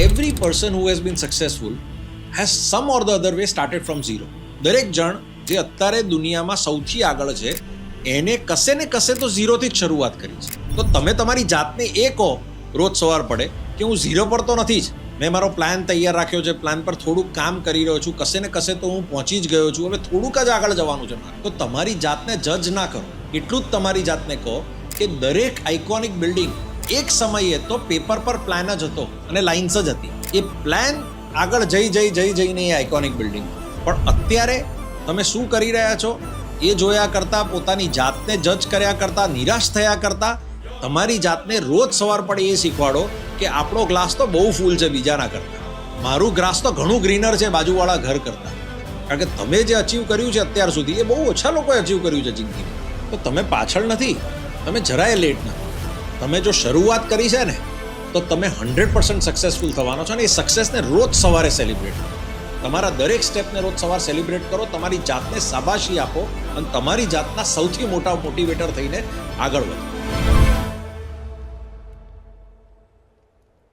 every person who has been successful has some or the other way started from zero. દરેક જણ જે અત્યારે દુનિયામાં સૌથી આગળ છે એને કશે ને કશે તો ઝીરોથી જ શરૂઆત કરી છે. તો તમે તમારી જાતને એ કહો રોજ સવાર પડે કે હું ઝીરો પર તો નથી જ, મેં મારો પ્લાન તૈયાર રાખ્યો છે, પ્લાન પર થોડુંક કામ કરી રહ્યો છું, કશે ને કશે તો હું પહોંચી જ ગયો છું, હવે થોડુંક જ આગળ જવાનું છે મારે. તો તમારી જાતને જજ ના કરો, એટલું જ તમારી જાતને કહો કે દરેક આઇકોનિક બિલ્ડિંગ એક સમયે તો પેપર પર પ્લાન જ હતો અને લાઇન્સ જ હતી. એ પ્લાન આગળ જઈને એ આઇકોનિક બિલ્ડિંગ. પણ અત્યારે તમે શું કરી રહ્યા છો એ જોયા કરતાં, પોતાની જાતને જજ કર્યા કરતાં, નિરાશ થયા કરતાં તમારી જાતને રોજ સવાર પડે એ શીખવાડો કે આપણો ગ્લાસ તો બહુ ફૂલ છે બીજાના કરતાં, મારું ગ્રાસ તો ઘણું ગ્રીનર છે બાજુવાળા ઘર કરતાં. કારણ કે તમે જે અચીવ કર્યું છે અત્યાર સુધી એ બહુ ઓછા લોકોએ અચીવ કર્યું છે જિંદગીમાં. તો તમે પાછળ નથી, તમે જરાય લેટ નથી. તમે જો શરૂઆત કરી છે ને તો તમે 100% સક્સેસફુલ થવાનો છો. અને એ સક્સેસને રોજ સવારે સેલિબ્રેટ કરો, તમારા દરેક સ્ટેપને રોજ સવારે સેલિબ્રેટ કરો, તમારી જાતને શાબાશી આપો અને તમારી જાતના સૌથી મોટા મોટિવેટર થઈને આગળ વધો.